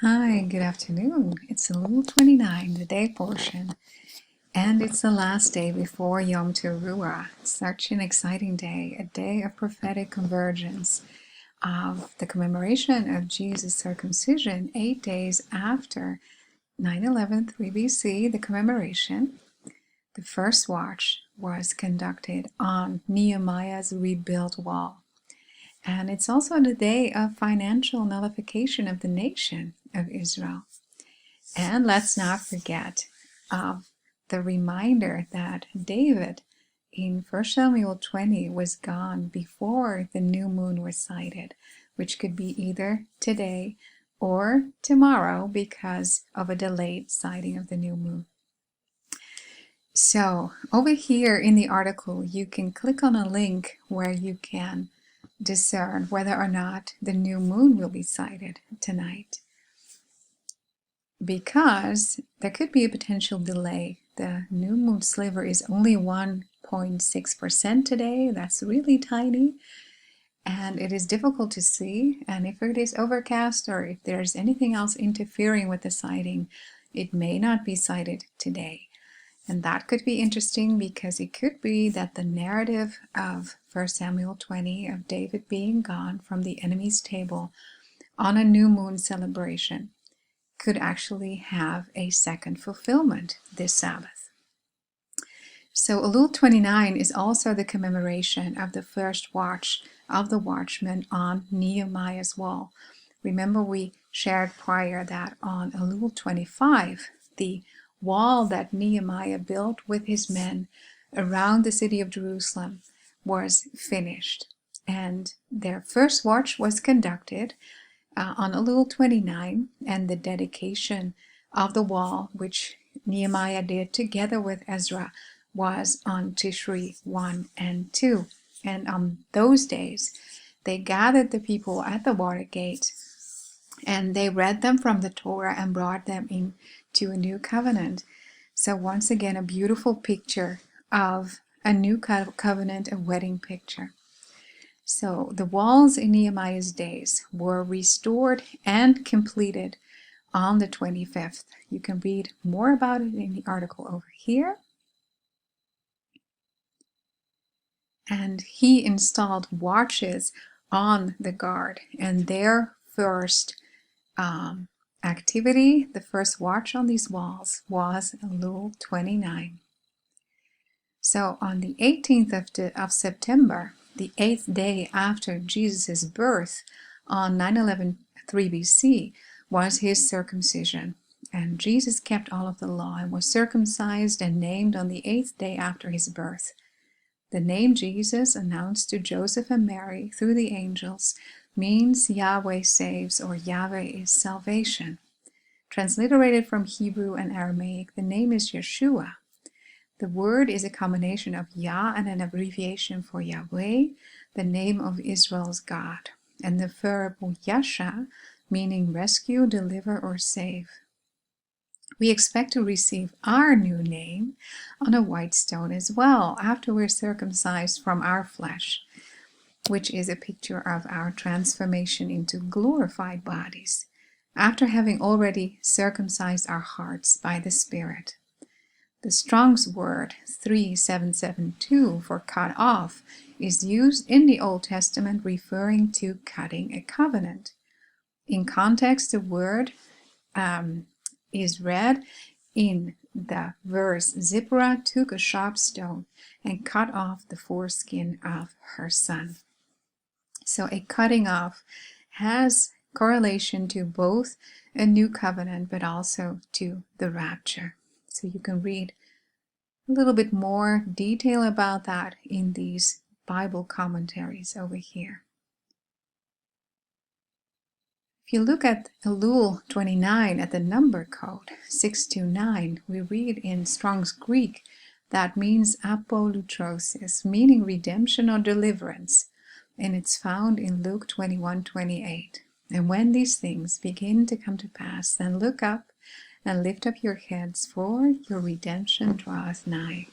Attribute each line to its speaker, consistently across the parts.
Speaker 1: Hi, good afternoon. It's Elul 29, the day portion, and it's the last day before Yom Teruah. Such an exciting day, a day of prophetic convergence, of the commemoration of Jesus' circumcision 8 days after 9/11, 3 BC, the commemoration. The first watch was conducted on Nehemiah's rebuilt wall. And it's also the day of financial nullification of the nation of Israel. And let's not forget of the reminder that David in 1 Samuel 20 was gone before the new moon was sighted, which could be either today or tomorrow because of a delayed sighting of the new moon. So over here in the article, you can click on a link where you can discern whether or not the new moon will be sighted tonight, because there could be a potential delay. The new moon sliver is only 1.6% today. That's really tiny, and it is difficult to see. And if it is overcast or if there's anything else interfering with the sighting, it may not be sighted today. And that could be interesting because it could be that the narrative of 1 Samuel 20 of David being gone from the enemy's table on a new moon celebration could actually have a second fulfillment this Sabbath. So Elul 29 is also the commemoration of the first watch of the watchmen on Nehemiah's wall. Remember, we shared prior that on Elul 25, the wall that Nehemiah built with his men around the city of Jerusalem was finished. And their first watch was conducted on Elul 29, and the dedication of the wall, which Nehemiah did together with Ezra, was on Tishri 1 and 2. And on those days, they gathered the people at the water gate, and they read them from the Torah and brought them into a new covenant. So once again, a beautiful picture of a new covenant, a wedding picture. So the walls in Nehemiah's days were restored and completed on the 25th. You can read more about it in the article over here. And he installed watches on the guard, and their first activity, the first watch on these walls, was Elul 29. So on the 18th of September, the 8th day after Jesus' birth, on 9/11 3 BC, was his circumcision. And Jesus kept all of the law and was circumcised and named on the 8th day after his birth. The name Jesus, announced to Joseph and Mary through the angels, means Yahweh saves, or Yahweh is salvation. Transliterated from Hebrew and Aramaic, the name is Yeshua. The word is a combination of Yah and an abbreviation for Yahweh, the name of Israel's God, and the verb yasha, meaning rescue, deliver, or save. We expect to receive our new name on a white stone as well, after we're circumcised from our flesh, which is a picture of our transformation into glorified bodies, after having already circumcised our hearts by the Spirit. The Strong's word 3772 for cut off is used in the Old Testament, referring to cutting a covenant. In context, the word is read in the verse, Zipporah took a sharp stone and cut off the foreskin of her son. So a cutting off has correlation to both a new covenant but also to the rapture. So you can read a little bit more detail about that in these Bible commentaries over here. If you look at Elul 29 at the number code 629, we read in Strong's Greek that means apolutrosis, meaning redemption or deliverance, and it's found in Luke 21:28. And when these things begin to come to pass, then look up and lift up your heads, for your redemption draweth nigh.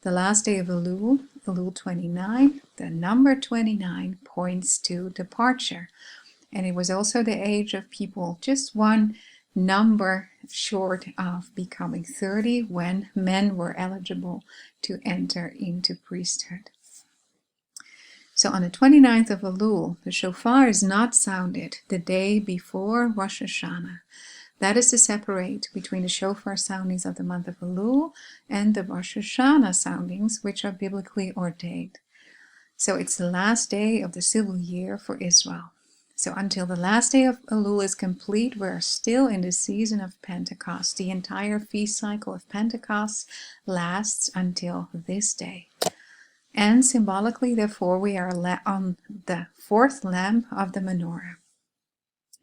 Speaker 1: The last day of Elul, Elul 29, the number 29 points to departure. And it was also the age of people just one number short of becoming 30 when men were eligible to enter into priesthood. So on the 29th of Elul, the shofar is not sounded the day before Rosh Hashanah. That is to separate between the shofar soundings of the month of Elul and the Rosh Hashanah soundings, which are biblically ordained. So it's the last day of the civil year for Israel. So until the last day of Elul is complete, we're still in the season of Pentecost. The entire feast cycle of Pentecost lasts until this day. And symbolically, therefore, we are on the fourth lamp of the menorah.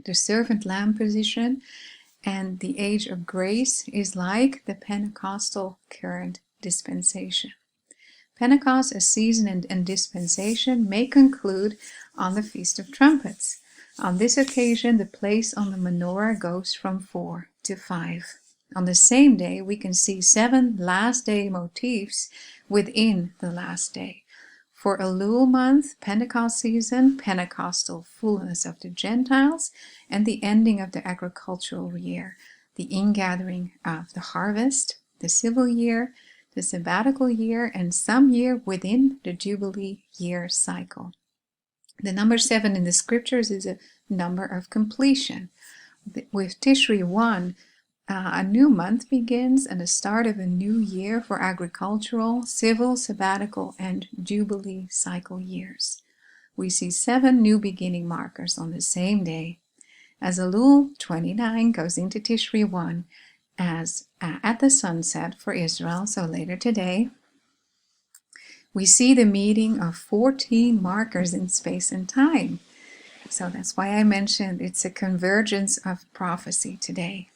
Speaker 1: The servant lamp position and the age of grace is like the Pentecostal current dispensation. Pentecost, a season and dispensation, may conclude on the Feast of Trumpets. On this occasion, the place on the menorah goes from 4 to 5. On the same day, we can see 7 last day motifs within the last day. For Elul month, Pentecost season, Pentecostal fullness of the Gentiles, and the ending of the agricultural year, the ingathering of the harvest, the civil year, the sabbatical year, and some year within the Jubilee year cycle. The number 7 in the scriptures is a number of completion. With Tishri 1, a new month begins and the start of a new year for agricultural, civil, sabbatical, and Jubilee cycle years. We see 7 new beginning markers on the same day, as Elul 29 goes into Tishri 1, as at the sunset for Israel, so later today. We see the meeting of 14 markers in space and time. So that's why I mentioned it's a convergence of prophecy today.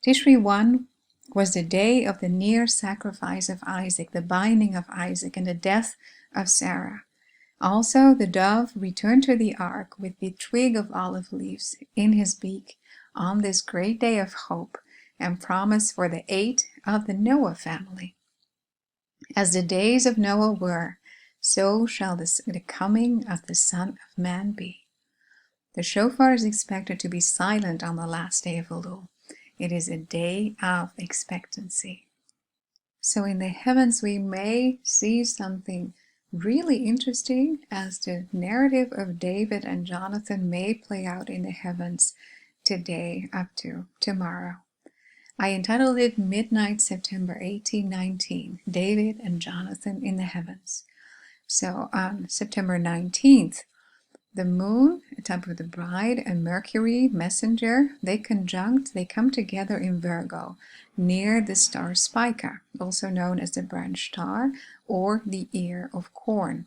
Speaker 1: Tishri 1 was the day of the near sacrifice of Isaac, the binding of Isaac, and the death of Sarah. Also, the dove returned to the ark with the twig of olive leaves in his beak on this great day of hope and promise for the 8 of the Noah family. As the days of Noah were, so shall the coming of the Son of Man be. The shofar is expected to be silent on the last day of Elul. It is a day of expectancy. So in the heavens we may see something really interesting as the narrative of David and Jonathan may play out in the heavens today up to tomorrow. I entitled it Midnight September 1819, David and Jonathan in the Heavens. So on September 19th, the moon, a type of the bride, and Mercury, messenger, they come together in Virgo, near the star Spica, also known as the branch star or the ear of corn.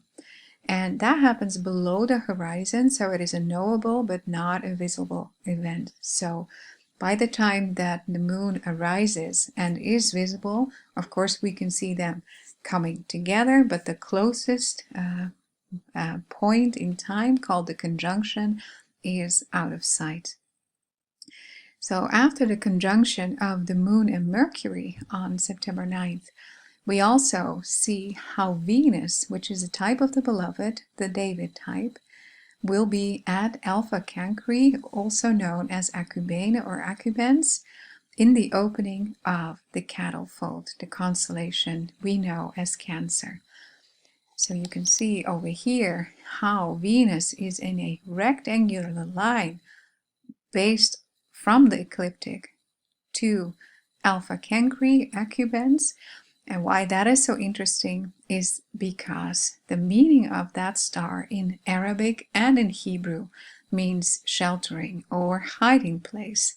Speaker 1: And that happens below the horizon, so it is a knowable but not a visible event. So by the time that the moon arises and is visible, of course we can see them coming together, but the closest point in time, called the conjunction, is out of sight. So after the conjunction of the moon and Mercury on September 9th, we also see how Venus, which is a type of the beloved, the David type, will be at Alpha Cancri, also known as Acubene or Acubens, in the opening of the cattle fold, the constellation we know as Cancer. So you can see over here how Venus is in a rectangular line based from the ecliptic to Alpha Cancri, Acubens. And why that is so interesting is because the meaning of that star in Arabic and in Hebrew means sheltering or hiding place.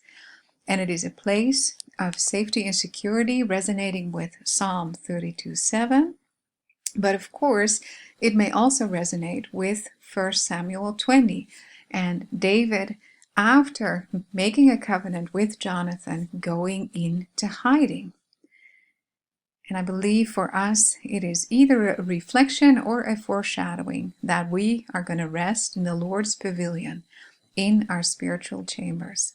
Speaker 1: And it is a place of safety and security, resonating with Psalm 32:7. But of course, it may also resonate with 1 Samuel 20 and David, after making a covenant with Jonathan, going into hiding. And I believe for us, it is either a reflection or a foreshadowing that we are going to rest in the Lord's pavilion in our spiritual chambers.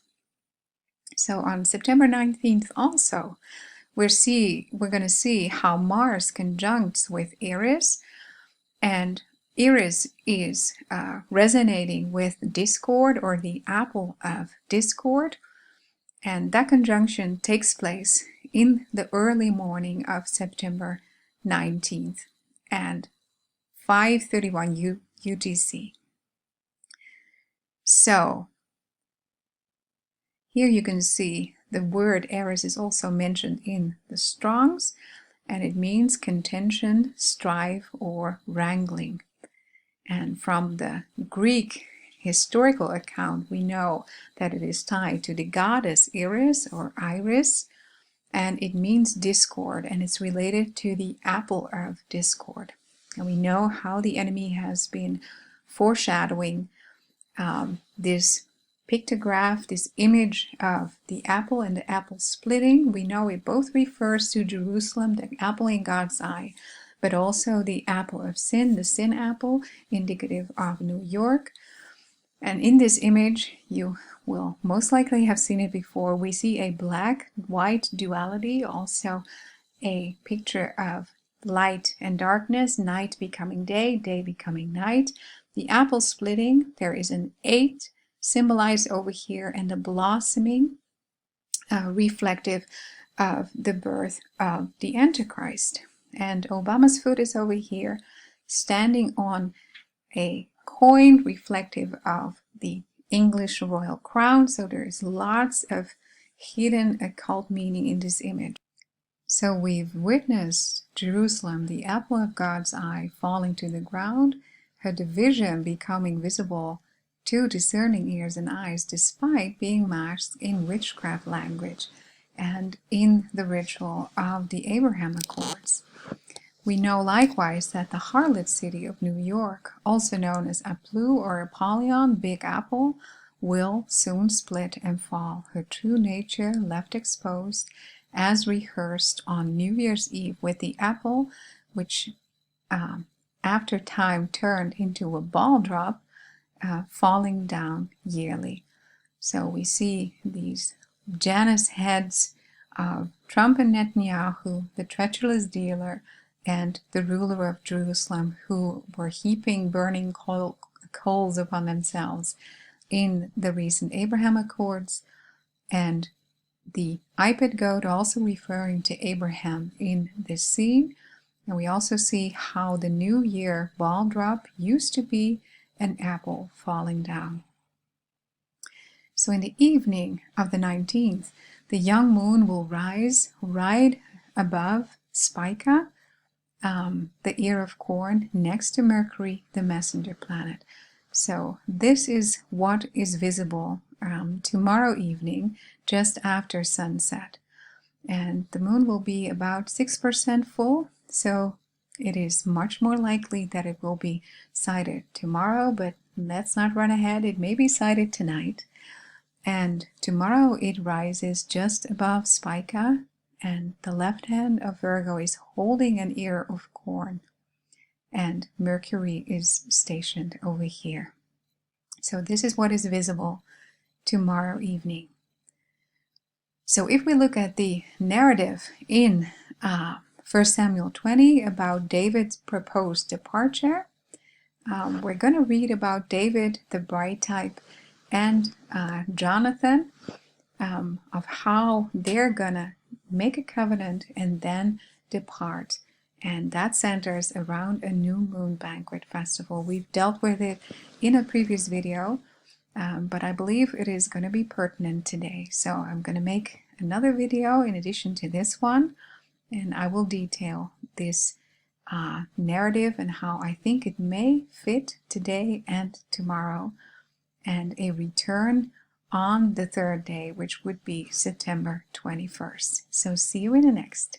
Speaker 1: So on September 19th also, we're going to see how Mars conjuncts with Eris, and Iris is resonating with discord, or the apple of discord, and that conjunction takes place in the early morning of September 19th and 5:31 UTC. So here you can see the word Eris is also mentioned in the Strongs, and it means contention, strife, or wrangling. And from the Greek historical account, we know that it is tied to the goddess Iris or Iris, and it means discord, and it's related to the apple of discord. And we know how the enemy has been foreshadowing this pictograph, this image of the apple and the apple splitting. We know it both refers to Jerusalem, the apple in God's eye, but also the apple of sin, the sin apple, indicative of New York. And in this image, you will most likely have seen it before. We see a black-white duality, also a picture of light and darkness, night becoming day, day becoming night. The apple splitting, there is an 8 symbolized over here, and the blossoming, reflective of the birth of the Antichrist. And Obama's foot is over here, standing on a coin reflective of the English royal crown. So there is lots of hidden occult meaning in this image. So we've witnessed Jerusalem, the apple of God's eye, falling to the ground, her division becoming visible to discerning ears and eyes, despite being masked in witchcraft language and in the ritual of the Abraham Accords. We know likewise that the harlot city of New York, also known as Aplu or Apollyon, Big Apple, will soon split and fall, her true nature left exposed, as rehearsed on New Year's Eve with the apple, which after time turned into a ball drop, falling down yearly. So we see these Janus heads of Trump and Netanyahu, the treacherous dealer, and the ruler of Jerusalem, who were heaping burning coals upon themselves in the recent Abraham Accords, and the Iped goat also referring to Abraham in this scene. And we also see how the New Year ball drop used to be an apple falling down. So in the evening of the 19th, the young moon will rise right above Spica, the ear of corn, next to Mercury, the messenger planet. So this is what is visible tomorrow evening, just after sunset. And the moon will be about 6% full, so it is much more likely that it will be sighted tomorrow, but let's not run ahead. It may be sighted tonight. And tomorrow it rises just above Spica, and the left hand of Virgo is holding an ear of corn, and Mercury is stationed over here. So this is what is visible tomorrow evening. So if we look at the narrative in 1 Samuel 20 about David's proposed departure, we're going to read about David, the bride type, and Jonathan, of how they're going to make a covenant and then depart. And that centers around a new moon banquet festival. We've dealt with it in a previous video, but I believe it is going to be pertinent today. So I'm going to make another video in addition to this one, and I will detail this narrative and how I think it may fit today and tomorrow, and a return on the third day, which would be September 21st. So see you in the next.